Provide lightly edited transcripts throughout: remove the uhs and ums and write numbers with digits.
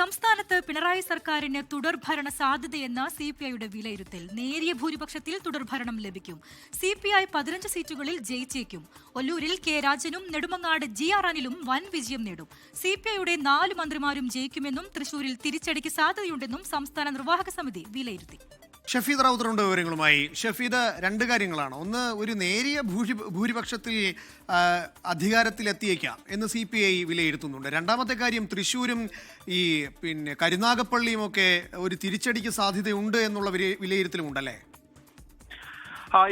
സംസ്ഥാനത്ത് പിണറായി സർക്കാരിന് തുടർഭരണ സാധ്യതയെന്ന സിപിഐയുടെ വിലയിരുത്തൽ. നേരിയ ഭൂരിപക്ഷത്തിൽ തുടർഭരണം ലഭിക്കും. സിപിഐ 15 സീറ്റുകളിൽ ജയിച്ചേക്കും. ഒല്ലൂരിൽ കെ രാജനും നെടുമങ്ങാട് GR അനിലും വൻ വിജയം നേടും. സിപിഐയുടെ 4 മന്ത്രിമാരും ജയിക്കുമെന്നും തൃശൂരിൽ തിരിച്ചടിക്ക് സാധ്യതയുണ്ടെന്നും സംസ്ഥാന നിർവാഹക സമിതി വിലയിരുത്തി. ഷഫീദ് റാവുത്തറുണ്ട് വിവരങ്ങളുമായി. ഷഫീദ്, രണ്ട് കാര്യങ്ങളാണ്. ഒന്ന്, ഒരു നേരിയ ഭൂരിപക്ഷത്തിൽ അധികാരത്തിലെത്തിയേക്കാം എന്ന് CPI വിലയിരുത്തുന്നുണ്ട്. രണ്ടാമത്തെ കാര്യം, തൃശ്ശൂരും ഈ കരുനാഗപ്പള്ളിയും ഒക്കെ ഒരു തിരിച്ചടിക്ക് സാധ്യതയുണ്ട് എന്നുള്ള വിലയിരുത്തലുമുണ്ടല്ലേ?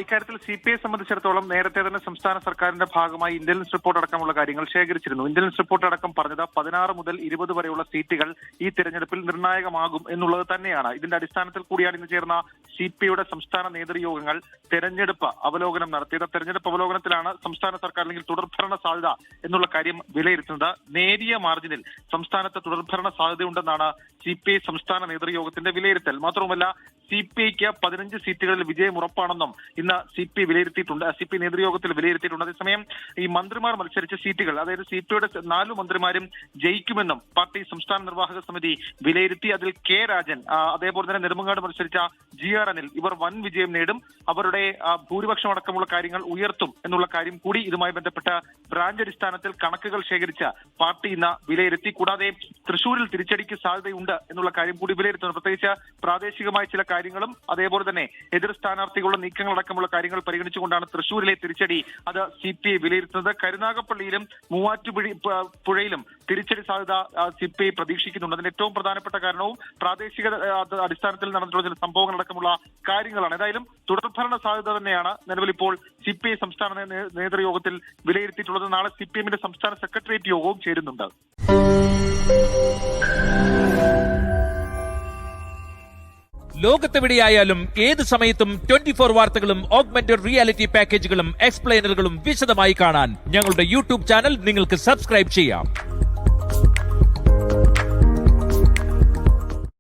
ഇക്കാര്യത്തിൽ CPI സംബന്ധിച്ചിടത്തോളം നേരത്തെ തന്നെ സംസ്ഥാന സർക്കാരിന്റെ ഭാഗമായി ഇന്റലിജൻസ് റിപ്പോർട്ട് അടക്കമുള്ള കാര്യങ്ങൾ ശേഖരിച്ചിരുന്നു. ഇന്റലിജൻസ് റിപ്പോർട്ട് അടക്കം പറഞ്ഞത് 16 മുതൽ 20 വരെയുള്ള സീറ്റുകൾ ഈ തിരഞ്ഞെടുപ്പിൽ നിർണായകമാകും എന്നുള്ളത് തന്നെയാണ്. ഇതിന്റെ അടിസ്ഥാനത്തിൽ കൂടിയാണ് ഇന്ന് ചേർന്ന CPIയുടെ സംസ്ഥാന നേതൃയോഗങ്ങൾ തെരഞ്ഞെടുപ്പ് അവലോകനം നടത്തിയത്. തെരഞ്ഞെടുപ്പ് അവലോകനത്തിലാണ് സംസ്ഥാന സർക്കാർ അല്ലെങ്കിൽ തുടർഭരണ സാധ്യത എന്നുള്ള കാര്യം വിലയിരുത്തുന്നത്. നേരിയ മാർജിനിൽ സംസ്ഥാനത്ത് തുടർഭരണ സാധ്യതയുണ്ടെന്നാണ് CPI സംസ്ഥാന നേതൃയോഗത്തിന്റെ വിലയിരുത്തൽ. മാത്രവുമല്ല, CPIക്ക് 15 സീറ്റുകളിൽ വിജയം ഉറപ്പാണെന്നും ഇന്ന് CPI വിലയിരുത്തിയിട്ടുണ്ട്. CPI നേതൃയോഗത്തിൽ വിലയിരുത്തിയിട്ടുണ്ട്. അതേസമയം ഈ മന്ത്രിമാർ മത്സരിച്ച സീറ്റുകൾ, അതായത് CPIയുടെ 4 മന്ത്രിമാരും ജയിക്കുമെന്നും പാർട്ടി സംസ്ഥാന നിർവാഹക സമിതി വിലയിരുത്തി. അതിൽ കെ രാജൻ, അതേപോലെ തന്നെ നെടുമങ്ങാട് മത്സരിച്ച GR അനിൽ, ഇവർ വൻ വിജയം നേടും. അവരുടെ ഭൂരിപക്ഷം അടക്കമുള്ള കാര്യങ്ങൾ ഉയർത്തും എന്നുള്ള കാര്യം കൂടി ഇതുമായി ബന്ധപ്പെട്ട ബ്രാഞ്ച് അടിസ്ഥാനത്തിൽ കണക്കുകൾ ശേഖരിച്ച പാർട്ടി ഇന്ന് വിലയിരുത്തി. കൂടാതെ തൃശൂരിൽ തിരിച്ചടിക്ക് സാധ്യതയുണ്ട് എന്നുള്ള കാര്യം കൂടി വിലയിരുത്തുന്നു. പ്രത്യേകിച്ച് പ്രാദേശികമായ ചില കാര്യങ്ങളും അതേപോലെ തന്നെ എതിർ സ്ഥാനാർത്ഥികളുടെ നീക്കങ്ങളടക്കമുള്ള കാര്യങ്ങൾ പരിഗണിച്ചുകൊണ്ടാണ് തൃശൂരിലെ തിരിച്ചടി അത് CPI വിലയിരുത്തുന്നത്. കരുനാഗപ്പള്ളിയിലും മൂവാറ്റുപുഴയിലും തിരിച്ചടി സാധ്യത CPI പ്രതീക്ഷിക്കുന്നുണ്ട്. അതിന് ഏറ്റവും പ്രധാനപ്പെട്ട കാരണവും പ്രാദേശിക അടിസ്ഥാനത്തിൽ നടന്നിട്ടുള്ള ചില സംഭവങ്ങളടക്കമുള്ള കാര്യങ്ങളാണ്. ഏതായാലും തുടർഭരണ സാധ്യത തന്നെയാണ് നിലവിൽ ഇപ്പോൾ CPI സംസ്ഥാന നേതൃയോഗത്തിൽ വിലയിരുത്തിയിട്ടുള്ളത്. നാളെ CPIന്റെ സംസ്ഥാന സെക്രട്ടേറിയറ്റ് യോഗവും ചേരുന്നുണ്ട്. ലോകത്തെവിടെയായാലും ഏത് സമയത്തും 24 വാർത്തകളും ഓഗ്മെന്റഡ് റിയാലിറ്റി പാക്കേജുകളും എക്സ്പ്ലെയിനറുകളും വിശദമായി കാണാൻ ഞങ്ങളുടെ YouTube ചാനൽ നിങ്ങൾക്ക് സബ്സ്ക്രൈബ് ചെയ്യാം.